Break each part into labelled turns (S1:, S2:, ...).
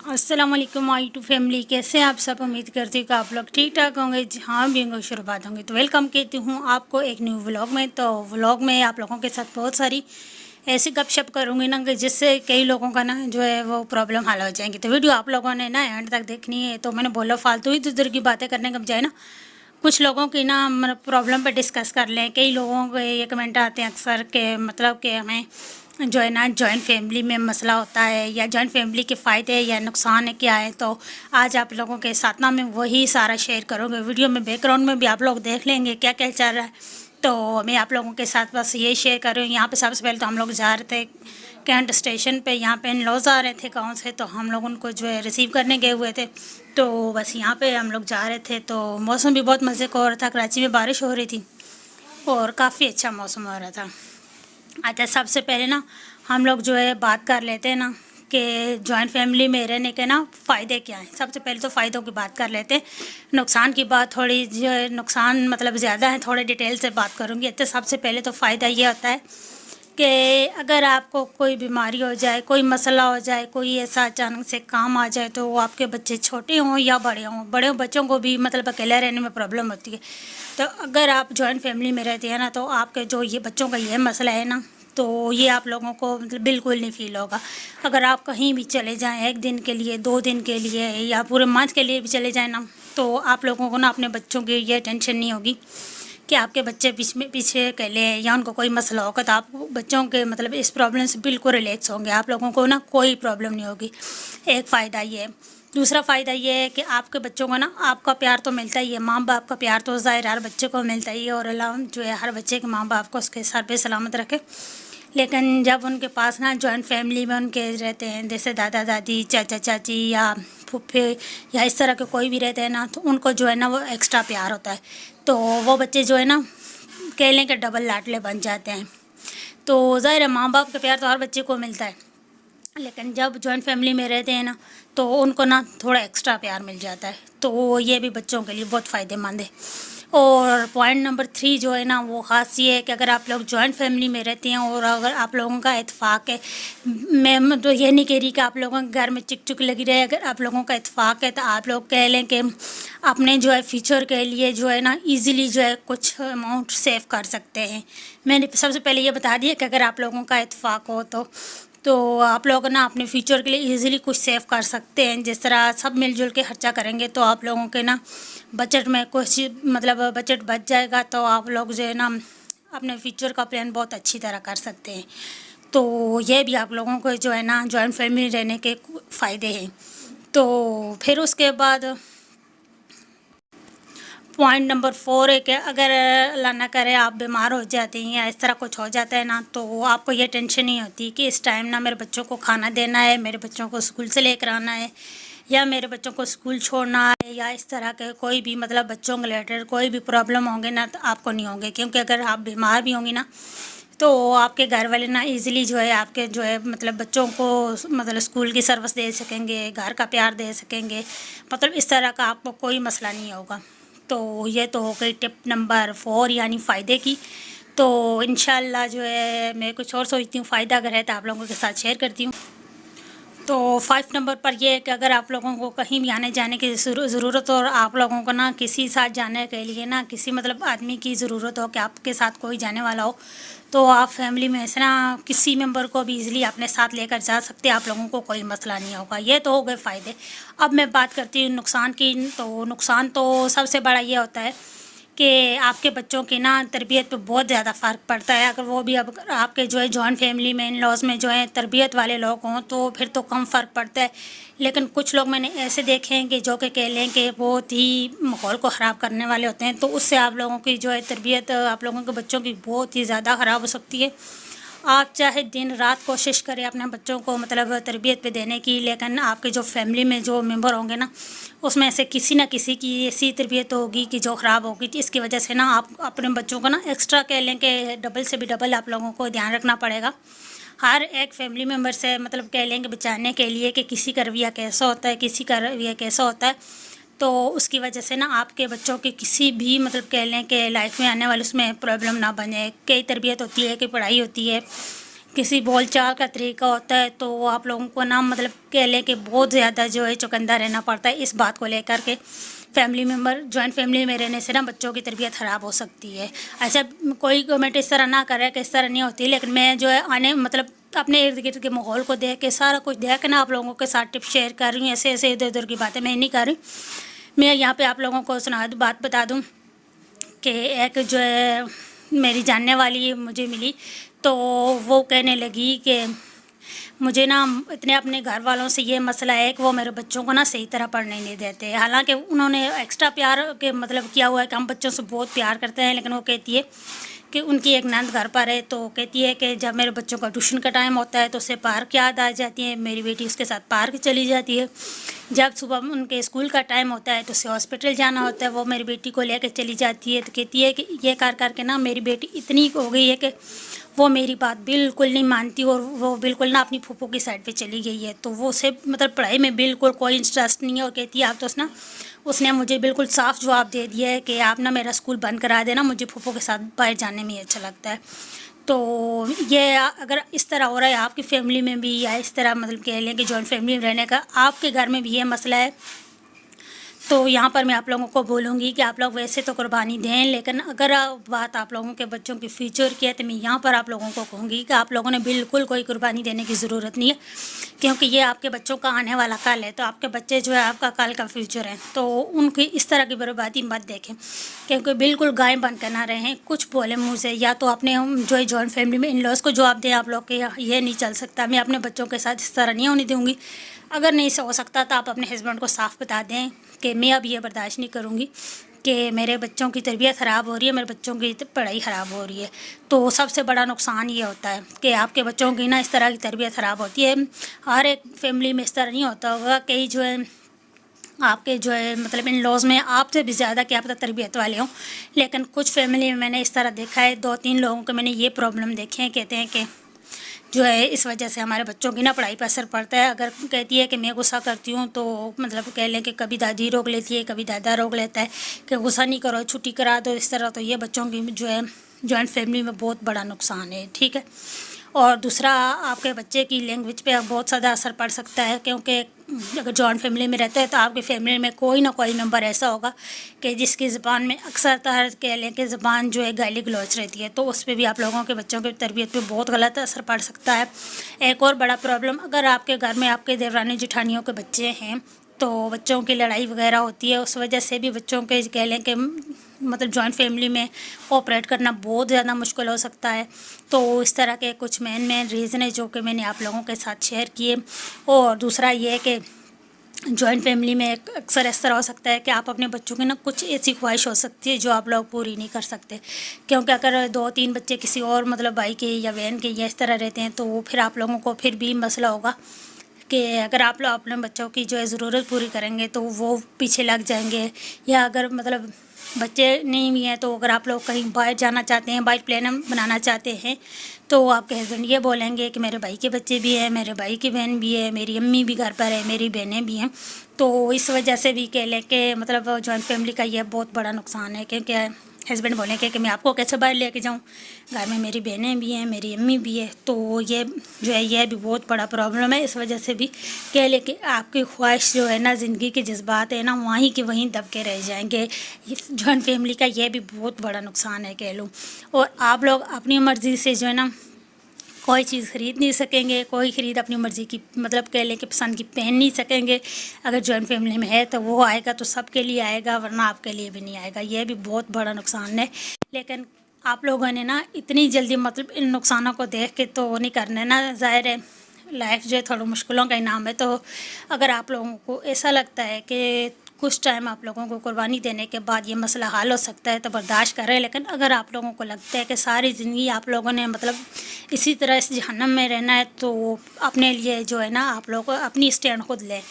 S1: अस्सलाम वालेकुम आई to family. कैसे हैं आप सब? उम्मीद करती हूँ कि आप लोग ठीक ठाक होंगे। जहाँ भी होंगे शुरुआत होंगे तो वेलकम कहती हूँ आपको एक न्यू व्लॉग में। तो व्लॉग में आप लोगों के साथ बहुत सारी ऐसी गपशप करूँगी ना कि जिससे कई लोगों का ना जो है वो प्रॉब्लम हल हो जाएंगी। तो वीडियो आप लोगों ने ना एंड तक देखनी है। तो मैंने बोला फालतू ही इधर की बातें करने के बजाय ना कुछ लोगों की ना मतलब प्रॉब्लम पे डिस्कस कर लें। कई लोगों के ये कमेंट आते हैं अक्सर के मतलब कि हमें जो है ना जॉइंट फैमिली में मसला होता है या जॉइंट फैमिली के फ़ायदे या नुकसान है क्या है। तो आज आप लोगों के साथ ना मैं वही सारा शेयर करूँगी। वीडियो में बैकग्राउंड में भी आप लोग देख लेंगे क्या क्या चल रहा है। तो मैं आप लोगों के साथ बस ये शेयर कर रही हूँ। यहाँ पे सबसे पहले तो हम लोग जा रहे थे कैंट स्टेशन पे। यहाँ पे इन लॉज आ रहे थे गाँव से, तो हम लोग उनको जो है रिसीव करने गए हुए थे। तो बस यहाँ पे हम लोग जा रहे थे। तो मौसम भी बहुत मज़े का हो रहा था। कराची में बारिश हो रही थी और काफ़ी अच्छा मौसम हो रहा था। अच्छा, सबसे पहले ना हम लोग जो है बात कर लेते हैं ना कि जॉइंट फैमिली में रहने के ना फ़ायदे क्या हैं। सबसे पहले तो फ़ायदों की बात कर लेते हैं। नुकसान की बात थोड़ी जो है नुकसान मतलब ज़्यादा है, थोड़े डिटेल से बात करूँगी। अच्छा, सबसे पहले तो फ़ायदा ये होता है कि अगर आपको कोई बीमारी हो जाए, कोई मसला हो जाए, कोई ऐसा अचानक से काम आ जाए, तो वो आपके बच्चे छोटे हों या बड़े बच्चों को भी मतलब अकेले रहने में प्रॉब्लम होती है। तो अगर आप जॉइंट फैमिली में रहते हैं ना तो आपके जो ये बच्चों का ये मसला है ना, तो ये आप लोगों को मतलब बिल्कुल नहीं फ़ील होगा। अगर आप कहीं भी चले जाएँ 1 दिन के लिए, 2 दिन के लिए या पूरे मंथ के लिए भी चले जाएँ ना, तो आप लोगों को ना अपने बच्चों की ये टेंशन नहीं होगी कि आपके बच्चे पीछे अकेले हैं या उनको कोई मसला होगा। तो आप बच्चों के मतलब इस प्रॉब्लम से बिल्कुल रिलैक्स होंगे। आप लोगों को ना कोई प्रॉब्लम नहीं होगी। एक फ़ायदा ये है। दूसरा फ़ायदा ये है कि आपके बच्चों को ना आपका प्यार तो मिलता ही है, माँ बाप का प्यार तो ज़ाहिर हर बच्चे को मिलता ही है, और अल्लाह जो है हर बच्चे के माँ बाप को उसके सर पे सलामत रखे। लेकिन जब उनके पास ना जॉइंट फैमिली में उनके रहते हैं, जैसे दादा दादी, चाचा चाची या फूफे या इस तरह के कोई भी रहते हैं ना, तो उनको जो है ना वो एक्स्ट्रा प्यार होता है। तो वो बच्चे जो है ना कह लें कि डबल लाडले बन जाते हैं। तो ज़ाहिर है माँ बाप का प्यार तो हर बच्चे को मिलता है, लेकिन जब जॉइंट फैमिली में रहते हैं ना तो उनको ना थोड़ा एक्स्ट्रा प्यार मिल जाता है। तो ये भी बच्चों के लिए बहुत फ़ायदेमंद है। और पॉइंट नंबर 3 जो है ना वो ख़ास ये है कि अगर आप लोग जॉइंट फैमिली में रहते हैं और अगर आप लोगों का इत्तेफाक है, मैं तो ये नहीं कह रही कि आप लोगों के घर में चिक चिक लगी रहे। अगर आप लोगों का इत्तेफाक है तो आप लोग कह लें कि अपने जो है फ्यूचर के लिए जो है ना इजीली जो है कुछ अमाउंट सेव कर सकते हैं। मैंने सबसे पहले ये बता दिया कि अगर आप लोगों का इत्तेफाक हो तो आप लोग ना अपने फ्यूचर के लिए इजीली कुछ सेव कर सकते हैं। जिस तरह सब मिलजुल के खर्चा करेंगे तो आप लोगों के ना बजट में कुछ मतलब बजट बच जाएगा। तो आप लोग जो है ना अपने फ्यूचर का प्लान बहुत अच्छी तरह कर सकते हैं। तो ये भी आप लोगों को जो है ना जॉइंट फैमिली रहने के फ़ायदे हैं। तो फिर उसके बाद पॉइंट नंबर 4 है कि अगर अल्लाह ना करे आप बीमार हो जाते हैं या इस तरह कुछ हो जाता है ना, तो आपको ये टेंशन नहीं होती कि इस टाइम ना मेरे बच्चों को खाना देना है, मेरे बच्चों को स्कूल से लेकर आना है या मेरे बच्चों को स्कूल छोड़ना है, या इस तरह के कोई भी मतलब बच्चों के रिलेटेड कोई भी प्रॉब्लम होंगे ना तो आपको नहीं होंगे। क्योंकि अगर आप बीमार भी होंगी ना तो आपके घर वाले ना इजीली जो है आपके जो है मतलब बच्चों को मतलब स्कूल की सर्विस दे सकेंगे, घर का प्यार दे सकेंगे। मतलब इस तरह का आपको कोई मसला नहीं होगा। तो ये तो हो गई टिप नंबर 4 यानी फ़ायदे की। तो इंशाल्लाह जो है मैं कुछ और सोचती हूँ फ़ायदा अगर है तो आप लोगों के साथ शेयर करती हूँ। तो 5 नंबर पर ये है कि अगर आप लोगों को कहीं भी आने जाने की ज़रूरत हो और आप लोगों को ना किसी साथ जाने के लिए ना किसी मतलब आदमी की ज़रूरत हो कि आपके साथ कोई जाने वाला हो, तो आप फैमिली में से ना किसी मेंबर को भी इजीली अपने साथ लेकर जा सकते हैं। आप लोगों को कोई मसला नहीं होगा। ये तो हो गए फ़ायदे। अब मैं बात करती हूँ नुकसान की। तो नुकसान तो सबसे बड़ा ये होता है कि आपके बच्चों की ना तरबियत पे बहुत ज़्यादा फ़र्क पड़ता है। अगर वो भी अब आपके जो है जॉइंट फैमिली में इन लॉज में जो है तरबियत वाले लोग हों तो फिर तो कम फ़र्क पड़ता है। लेकिन कुछ लोग मैंने ऐसे देखे हैं कि जो कि कह लें कि बहुत ही माहौल को ख़राब करने वाले होते हैं, तो उससे आप लोगों की जो है तरबियत आप लोगों के बच्चों की बहुत ही ज़्यादा ख़राब हो सकती है। आप चाहे दिन रात कोशिश करें अपने बच्चों को मतलब तरबियत पे देने की, लेकिन आपके जो फैमिली में जो मेंबर होंगे ना उसमें से किसी न किसी की ऐसी तरबियत होगी कि जो ख़राब होगी। तो इसकी वजह से ना आप अपने बच्चों को ना एक्स्ट्रा कह लें कि डबल से भी डबल आप लोगों को ध्यान रखना पड़ेगा। हर एक फैमिली मेम्बर से मतलब कह लें कि बचाने के लिए कि किसी का रवैया कैसा होता है, किसी का रवैया कैसा होता है। तो उसकी वजह से ना आपके बच्चों की किसी भी मतलब कह लें कि लाइफ में आने वाले उसमें प्रॉब्लम ना बने। कई तरबियत होती है, कई पढ़ाई होती है, किसी बोल चाल का तरीका होता है, तो आप लोगों को ना मतलब कह लें कि बहुत ज़्यादा जो है चौकन्ना रहना पड़ता है इस बात को लेकर के। फैमिली मेम्बर जॉइंट फैमिली में रहने से ना बच्चों की तरबियत ख़राब हो सकती है। ऐसा कोई कमेंट इस तरह ना करे कि इस तरह नहीं होती, लेकिन मैं जो है आने मतलब अपने इर्द गिर्द के माहौल को देख के सारा कुछ देख के ना आप लोगों के साथ टिप्स शेयर कर रही हूँ। ऐसे ऐसे इधर उधर की बातें मैं नहीं कर रही। मैं यहाँ पे आप लोगों को बात बता दूँ कि एक जो है मेरी जानने वाली मुझे मिली, तो वो कहने लगी कि मुझे ना इतने अपने घर वालों से ये मसला है कि वो मेरे बच्चों को ना सही तरह पढ़ने नहीं देते। हालांकि उन्होंने एक्स्ट्रा प्यार के मतलब किया हुआ है कि हम बच्चों से बहुत प्यार करते हैं, लेकिन वो कहती है कि उनकी एक नंद घर पर है, तो कहती है कि जब मेरे बच्चों का ट्यूशन का टाइम होता है तो उसे पार्क याद आ जाती है। मेरी बेटी उसके साथ पार्क चली जाती है। जब सुबह उनके स्कूल का टाइम होता है तो उसे हॉस्पिटल जाना होता है, वो मेरी बेटी को लेकर चली जाती है। तो कहती है कि ये कर के ना मेरी बेटी इतनी हो गई है कि वो मेरी बात बिल्कुल नहीं मानती और वो बिल्कुल ना अपनी फूफो की साइड पे चली गई है। तो वो उसे मतलब पढ़ाई में बिल्कुल कोई इंटरेस्ट नहीं है और कहती है आप तो उसने मुझे बिल्कुल साफ़ जवाब दे दिया है कि आप ना मेरा स्कूल बंद करा देना, मुझे फूफो के साथ बाहर जाने में अच्छा लगता है। तो ये अगर इस तरह हो रहा है आपकी फैमिली में भी, या इस तरह मतलब कह लें कि जॉइंट फैमिली में रहने का आपके घर में भी ये मसला है, तो यहाँ पर मैं आप लोगों को बोलूँगी कि आप लोग वैसे तो कुर्बानी दें, लेकिन अगर बात आप लोगों के बच्चों की फ्यूचर की है तो मैं यहाँ पर आप लोगों को कहूँगी कि आप लोगों ने बिल्कुल कोई कुर्बानी देने की ज़रूरत नहीं है, क्योंकि ये आपके बच्चों का आने वाला कल है। तो आपके बच्चे जो है आपका कल का फ्यूचर है, तो उनकी इस तरह की बर्बादी मत देखें, क्योंकि बिल्कुल गाय बन कर ना रहें। कुछ बोले मुँह से, या तो अपने जो है जॉइंट फैमिली में इन लॉज को जवाब दें आप लोग के ये नहीं चल सकता, मैं अपने बच्चों के साथ इस तरह नहीं होने दूँगी। अगर नहीं हो सकता तो आप अपने हस्बैंड को साफ बता दें कि मैं अब ये बर्दाश्त नहीं करूँगी कि मेरे बच्चों की तरबियत ख़राब हो रही है, मेरे बच्चों की पढ़ाई ख़राब हो रही है। तो सबसे बड़ा नुकसान ये होता है कि आपके बच्चों की ना इस तरह की तरबियत ख़राब होती है। हर एक फैमिली में इस तरह नहीं होता होगा, कई जो है आपके जो है मतलब इन लॉज में आपसे भी ज़्यादा क्या पता तरबियत वाले हों, लेकिन कुछ फैमिली में मैंने इस तरह देखा है, 2-3 लोगों को मैंने ये प्रॉब्लम देखे हैं। कहते हैं कि जो है इस वजह से हमारे बच्चों की ना पढ़ाई पर असर पड़ता है। अगर कहती है कि मैं गुस्सा करती हूँ तो मतलब कह लें कि कभी दादी रोक लेती है, कभी दादा रोक लेता है कि गुस्सा नहीं करो, छुट्टी करा दो, इस तरह। तो ये बच्चों की जो है जॉइंट फैमिली में बहुत बड़ा नुकसान है, ठीक है। और दूसरा, आपके बच्चे की लैंग्वेज पे बहुत ज़्यादा असर पड़ सकता है, क्योंकि अगर जॉइंट फैमिली में रहते हैं तो आपकी फैमिली में कोई ना कोई मेंबर ऐसा होगा कि जिसकी ज़बान में अक्सर तरह कह लें कि ज़बान जो है गाली गलौच रहती है, तो उस पर भी आप लोगों के बच्चों की तरबियत पे बहुत गलत असर पड़ सकता है। एक और बड़ा प्रॉब्लम, अगर आपके घर में आपके देवरानी जेठानियों के बच्चे हैं तो बच्चों की लड़ाई वगैरह होती है, उस वजह से भी बच्चों के कह लें कि मतलब जॉइंट फैमिली में ऑपरेट करना बहुत ज़्यादा मुश्किल हो सकता है। तो इस तरह के कुछ मेन रीज़न है जो कि मैंने आप लोगों के साथ शेयर किए। और दूसरा ये है कि जॉइंट फैमिली में अक्सर इस तरह हो सकता है कि आप अपने बच्चों की ना कुछ ऐसी ख्वाहिश हो सकती है जो आप लोग पूरी नहीं कर सकते, क्योंकि अगर 2-3 बच्चे किसी और मतलब भाई के या बहन के या इस तरह रहते हैं तो फिर आप लोगों को फिर भी मसला होगा कि अगर आप लोग अपने बच्चों की जो है ज़रूरत पूरी करेंगे तो वो पीछे लग जाएंगे। या अगर मतलब बच्चे नहीं भी हैं तो अगर आप लोग कहीं बाहर जाना चाहते हैं, बाइक प्लान बनाना चाहते हैं, तो आपके हस्बैंड ये बोलेंगे कि मेरे भाई के बच्चे भी हैं, मेरे भाई की बहन भी है, मेरी अम्मी भी घर पर है, मेरी बहनें भी हैं। तो इस वजह से भी कह लें कि मतलब जॉइंट फैमिली का यह बहुत बड़ा नुकसान है, क्योंकि हस्बैंड बोलेंगे कि मैं आपको कैसे बाहर लेके जाऊं, घर में मेरी बहनें भी हैं, मेरी अम्मी भी है। तो ये जो है यह भी बहुत बड़ा प्रॉब्लम है। इस वजह से भी कह लें कि आपकी ख्वाहिश जो है ना, ज़िंदगी के जज्बात है ना, वहीं के वहीं दब के रह जाएंगे। ये जॉइंट फैमिली का ये भी बहुत बड़ा नुकसान है कह लूँ। और आप लोग अपनी मर्ज़ी से जो है ना कोई चीज़ ख़रीद नहीं सकेंगे, कोई ख़रीद अपनी मर्ज़ी की मतलब कह लें कि पसंद की पहन नहीं सकेंगे। अगर जॉइंट फैमिली में है तो वो आएगा तो सबके लिए आएगा, वरना आपके लिए भी नहीं आएगा। यह भी बहुत बड़ा नुकसान है। लेकिन आप लोगों ने ना इतनी जल्दी मतलब इन नुकसानों को देख के तो वो नहीं करना है ना, ज़ाहिर है लाइफ जो है थोड़ा मुश्किलों का इनाम है। तो अगर आप लोगों को ऐसा लगता है कि कुछ टाइम आप लोगों को कुर्बानी देने के बाद ये मसला हल हो सकता है तो बर्दाश्त करें। लेकिन अगर आप लोगों को लगता है कि सारी ज़िंदगी आप लोगों ने मतलब इसी तरह इस जहन्नम में रहना है, तो अपने लिए जो है ना आप लोग अपनी स्टैंड खुद लें,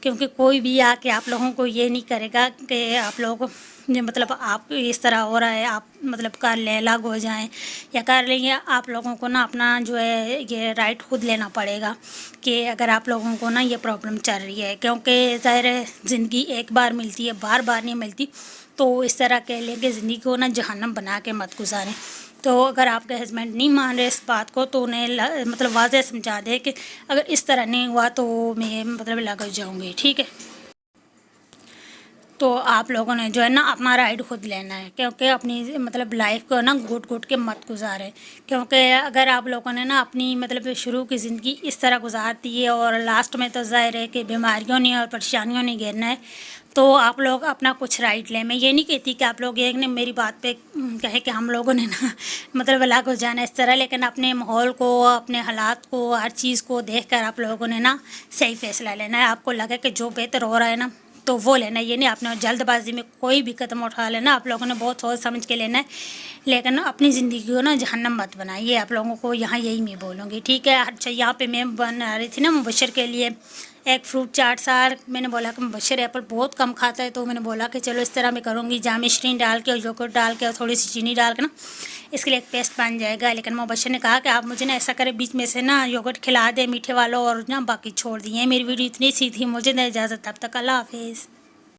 S1: क्योंकि कोई भी आके आप लोगों को ये नहीं करेगा कि आप लोग ये मतलब आप इस तरह हो रहा है आप मतलब कर लें, अलग हो जाएं या कर लेंगे। आप लोगों को ना अपना जो है ये राइट खुद लेना पड़ेगा कि अगर आप लोगों को ना ये प्रॉब्लम चल रही है, क्योंकि ज़ाहिर है ज़िंदगी एक बार मिलती है, बार बार नहीं मिलती। तो इस तरह कह लें कि ज़िंदगी को ना जहन्नम बना के मत गुजारें। تو اگر آپ کے ہسبینڈ نہیں مان رہے اس بات کو تو انہیں مطلب واضح سمجھا دے کہ اگر اس طرح نہیں ہوا تو میں مطلب لگ جاؤں گی، ٹھیک ہے۔ تو آپ لوگوں نے جو ہے نا اپنا رائٹ خود لینا ہے، کیونکہ اپنی مطلب لائف کو نا گھٹ گھٹ کے مت گزارے، کیونکہ اگر آپ لوگوں نے نا اپنی مطلب شروع کی زندگی اس طرح گزار دی ہے اور لاسٹ میں تو ظاہر ہے کہ بیماریوں نے اور پریشانیوں نے گھیرنا ہے، تو آپ لوگ اپنا کچھ رائٹ لیں۔ میں یہ نہیں کہتی کہ آپ لوگ ایک نے میری بات پہ کہے کہ ہم لوگوں نے نا مطلب الگ ہو جانا اس طرح، لیکن اپنے ماحول کو، اپنے حالات کو، ہر چیز کو دیکھ کر آپ لوگوں نے نا صحیح فیصلہ لینا ہے۔ آپ کو لگے کہ جو بہتر ہو رہا ہے نا تو وہ لینا ہے، یہ نہیں آپ نے جلد بازی میں کوئی بھی قدم اٹھا لینا، آپ لوگوں نے بہت سوچ سمجھ کے لینا ہے، لیکن اپنی زندگی کو نا جہنم مت بنائیے۔ آپ لوگوں کو یہاں یہی میں بولوں گی، ٹھیک ہے۔ اچھا، یہاں پہ میں بنا رہی تھی نا مبشر کے لیے ایک فروٹ چاٹ سار، میں نے بولا کہ مبشر ایپل بہت کم کھاتا ہے، تو میں نے بولا کہ چلو اس طرح میں کروں گی، جامع شرین ڈال کے اور یوگرٹ ڈال کے اور تھوڑی سی چینی ڈال کے نا اس کے لیے ایک پیسٹ بن جائے گا۔ لیکن مبشر نے کہا کہ آپ مجھے نا ایسا کرے بیچ میں سے نا یوگرٹ کھلا دیں میٹھے والوں اور نا باقی چھوڑ دیے۔ میری ویڈیو اتنی سی تھی، مجھے نا اجازت، تب تک اللہ حافظ۔